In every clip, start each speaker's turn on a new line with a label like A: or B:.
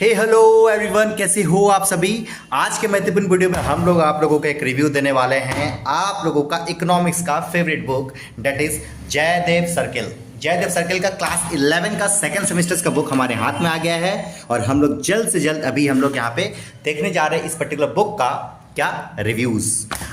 A: हे hello everyone, कैसे हो आप सभी। आज के महत्वपूर्ण वीडियो में हम लोग आप लोगों को एक रिव्यू देने वाले हैं आप लोगों का इकोनॉमिक्स का favourite book, that is Jaydev circle. Jaydev circle का क्लास 11 का सेकंड सेमेस्टर्स का बुक हमारे हाथ में आ गया है और हम लोग जल्द से जल्द अभी हम लोग यहाँ पे देखने जा रहे हैं इस पर्टिकुलर बुक का क्या रिव्यूज।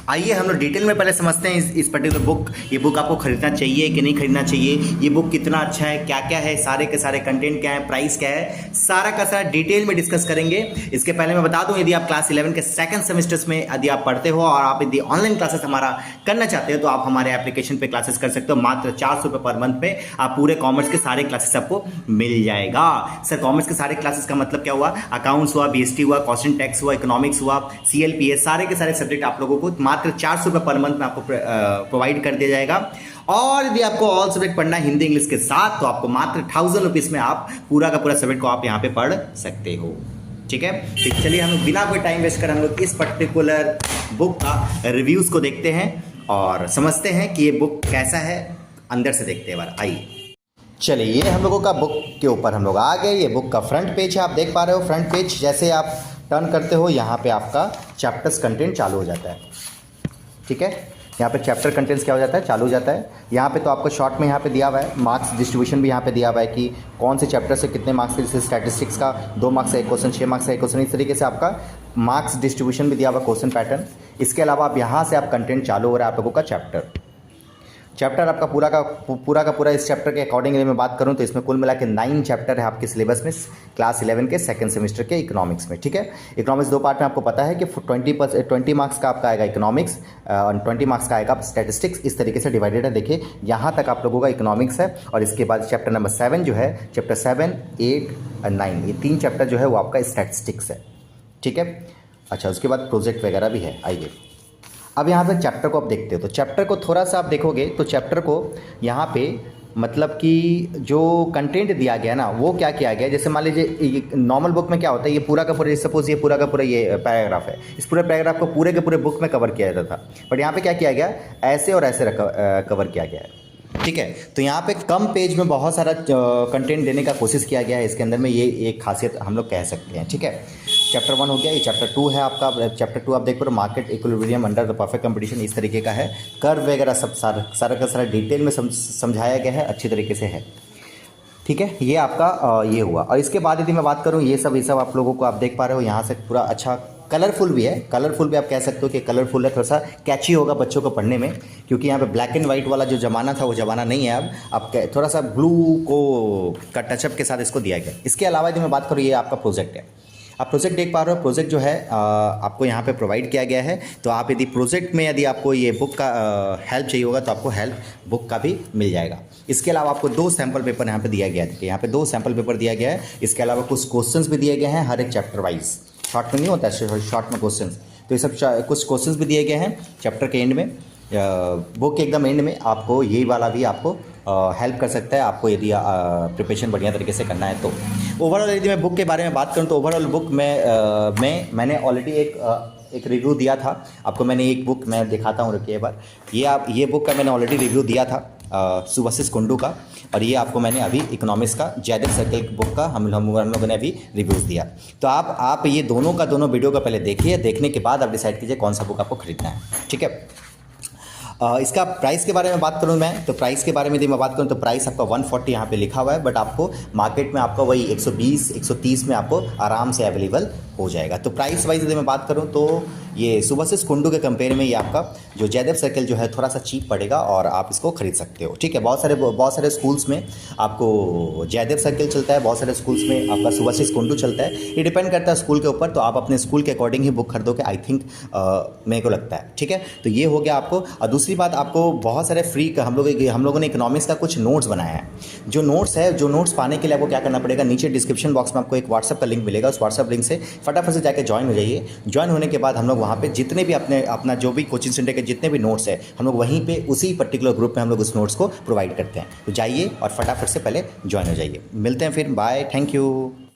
A: आइए हम लोग डिटेल में पहले समझते हैं इस पर्टिकुलर बुक। ये बुक आपको खरीदना चाहिए कि नहीं खरीदना चाहिए, ये बुक कितना अच्छा है, क्या क्या है, सारे के सारे कंटेंट क्या है, प्राइस क्या है, सारा का सारा डिटेल में डिस्कस करेंगे। इसके पहले मैं बता दूं, यदि आप क्लास 11 के सेकंड सेमेस्टर्स में यदि आप पढ़ते हो और आप यदि ऑनलाइन क्लासेस हमारा करना चाहते हो तो आप हमारे एप्लीकेशन पे क्लासेस कर सकते हो। मात्र 400 रुपये पर मंथ पे आप पूरे कॉमर्स के सारे क्लासेस आपको मिल जाएगा। सर कॉमर्स के सारे क्लासेस का मतलब क्या हुआ? अकाउंट्स हुआ, बीएसटी हुआ, कॉस्ट एंड टैक्स हुआ, इकोनॉमिक्स हुआ, सीएलपीएस, सारे के सारे सब्जेक्ट आप लोगों को मात्र 400 रुपये पर मंथ में आपको प्रोवाइड कर दिया जाएगा। और यदि आपको ऑल सब्जेक्ट पढ़ना है हिंदी इंग्लिश के साथ तो आपको मात्र 1000 रुपीज में आप पूरा का पूरा सब्जेक्ट को आप यहाँ पे पढ़ सकते हो। ठीक है, तो चलिए हम बिना कोई टाइम वेस्ट कर हम लोग इस पर्टिकुलर बुक का रिव्यूज को देखते हैं और समझते हैं कि ये बुक कैसा है। अंदर से देखते हैं बार, आइए। चलिए, ये हम लोगों का बुक के ऊपर हम लोग आ गए। ये बुक का फ्रंट पेज है, आप देख पा रहे हो। फ्रंट पेज जैसे आप टर्न करते हो यहाँ पे आपका चैप्टर्स कंटेंट चालू हो जाता है। ठीक है, यहाँ पे चैप्टर कंटेंट्स क्या हो जाता है, चालू हो जाता है। यहाँ पे तो आपको शॉर्ट में यहाँ पे दिया हुआ है, मार्क्स डिस्ट्रीब्यूशन भी यहाँ पे दिया हुआ है कि कौन से चैप्टर से कितने मार्क्स के, जैसे स्टैटिस्टिक्स का 2 मार्क्स का एक क्वेश्चन, 6 मार्क्स का एक क्वेश्चन, इस तरीके से आपका मार्क्स डिस्ट्रीब्यूशन भी दिया हुआ क्वेश्चन पैटर्न। इसके अलावा आप यहाँ से आप कंटेंट चालू हो रहा है आप लोगों का चैप्टर आपका पूरा का पूरा। इस चैप्टर के अकॉर्डिंग मैं बात करूं तो इसमें कुल मिला के 9 चैप्टर है आपके सिलेबस में क्लास 11 के सेकंड सेमेस्टर के इकोनॉमिक्स में। ठीक है, इकोनॉमिक्स 2 पार्ट में आपको पता है कि 20 मार्क्स का आपका आएगा इकोनॉमिक्स और 20 मार्क्स का आएगा स्टैटिस्टिक्स। इस तरीके से डिवाइडेड है। देखिए यहाँ तक आप लोगों का इकोनॉमिक्स है और इसके बाद चैप्टर नंबर 7 जो है, चैप्टर 7, 8 और 9, ये 3 चैप्टर जो है वो आपका स्टैटिस्टिक्स है। ठीक है, अच्छा, उसके बाद प्रोजेक्ट वगैरह भी है। आइए अब यहाँ पे चैप्टर को आप देखते हो तो चैप्टर को थोड़ा सा आप देखोगे तो चैप्टर को यहाँ पे मतलब कि जो कंटेंट दिया गया ना वो क्या किया गया। जैसे मान लीजिए नॉर्मल बुक में क्या होता है, ये पूरा का पूरा, सपोज ये पूरा का पूरा ये पैराग्राफ है, इस पूरे पैराग्राफ को पूरे के पूरे बुक में कवर किया जाता था, बट यहाँ पे क्या किया गया, ऐसे और ऐसे कवर किया गया है। ठीक है, तो यहाँ पे कम पेज में बहुत सारा कंटेंट देने का कोशिश किया गया है इसके अंदर में, ये एक खासियत हम लोग कह सकते हैं। ठीक है, चैप्टर 1 हो गया, ये चैप्टर 2 है आपका। चैप्टर 2 आप देख पा रहे हो, market equilibrium under the perfect competition, इस तरीके का है। कर्व वगैरह सब सारा का सारा डिटेल में समझाया गया है, अच्छी तरीके से है। ठीक है, ये आपका ये हुआ। और इसके बाद यदि मैं बात करूँ, ये सब आप लोगों को आप देख पा रहे हो यहाँ से पूरा अच्छा कलरफुल भी है। कलरफुल भी आप कह सकते हो कि कलरफुल है, थोड़ा सा कैची होगा बच्चों को पढ़ने में, क्योंकि यहाँ पे ब्लैक एंड वाइट वाला जो ज़माना था वो ज़माना नहीं है अब थोड़ा सा ब्लू को का टचअप के साथ इसको दिया गया। इसके अलावा यदि मैं बात करूँ, ये आपका प्रोजेक्ट है। आप प्रोजेक्ट देख पा रहे हो, प्रोजेक्ट जो है आपको यहाँ पे प्रोवाइड किया गया है। तो आप यदि प्रोजेक्ट में यदि आपको ये बुक का हेल्प चाहिए होगा तो आपको हेल्प बुक का भी मिल जाएगा। इसके अलावा आपको 2 सैम्पल पेपर यहाँ पे दिया गया है। यहाँ पे 2 सैम्पल पेपर दिया गया है। इसके अलावा कुछ क्वेश्चंस भी दिए गए हैं हर एक चैप्टर वाइज, शॉर्ट में नहीं होता है, शॉर्ट में क्वेश्चंस, तो ये सब कुछ क्वेश्चंस भी दिए गए हैं चैप्टर के एंड में। बुक के एकदम एंड में आपको ये वाला भी आपको हेल्प कर सकता है, आपको यदि प्रिपरेशन बढ़िया तरीके से करना है तो। ओवरऑल यदि मैं बुक के बारे में बात करूं तो ओवरऑल बुक में मैंने ऑलरेडी एक रिव्यू दिया था आपको। मैंने एक बुक मैं दिखाता हूँ, रुकिए एक बार। ये बुक का मैंने ऑलरेडी रिव्यू दिया था सुभाषिस कुंडू का, और ये आपको मैंने अभी इकोनॉमिक्स का जयदेव सर्किल बुक का हम लोगों ने अभी रिव्यूज़ दिया। तो आप ये दोनों वीडियो का पहले देखिए, देखने के बाद आप डिसाइड कीजिए कौन सा बुक आपको खरीदना है। ठीक है, इसका प्राइस के बारे में बात करूं मैं तो प्राइस के बारे में यदि मैं बात करूं तो प्राइस आपका 140 यहाँ पे लिखा हुआ है, बट आपको मार्केट में आपका वही 120 130 में आपको आराम से अवेलेबल हो जाएगा। तो प्राइस वाइज यदि मैं बात करूं तो ये सुभाषिस कुंडू के कंपेयर में ये आपका जो जयदेव सर्किल जो है थोड़ा सा चीप पड़ेगा और आप इसको खरीद सकते हो। ठीक है, बहुत सारे स्कूल्स में आपको जयदेव सर्किल चलता है, बहुत सारे स्कूल्स में आपका सुभाषिस कुंडू चलता है। ये डिपेंड करता है स्कूल के ऊपर, तो आप अपने स्कूल के अकॉर्डिंग ही बुक खरीदोगे, आई थिंक मेरे को लगता है। ठीक है, तो ये हो गया आपको। और दूसरी बात, आपको बहुत सारे फ्री हम लोगों ने इकोनॉमिक्स का कुछ नोट्स बनाया है। जो नोट्स पाने के लिए आपको क्या करना पड़ेगा, नीचे डिस्क्रिप्शन बॉक्स में आपको एक व्हाट्सअप का लिंक मिलेगा। उस व्हाट्सअप लिंक से फटाफट से जाकर ज्वाइन हो जाइए। ज्वाइन होने के बाद हम लोग वहाँ पे जितने भी अपना जो भी कोचिंग सेंटर के जितने भी नोट्स है, हम लोग वहीं पे उसी पर्टिकुलर ग्रुप में हम लोग उस नोट्स को प्रोवाइड करते हैं। तो जाइए और फटाफट से पहले ज्वाइन हो जाइए। मिलते हैं फिर, बाय, थैंक यू।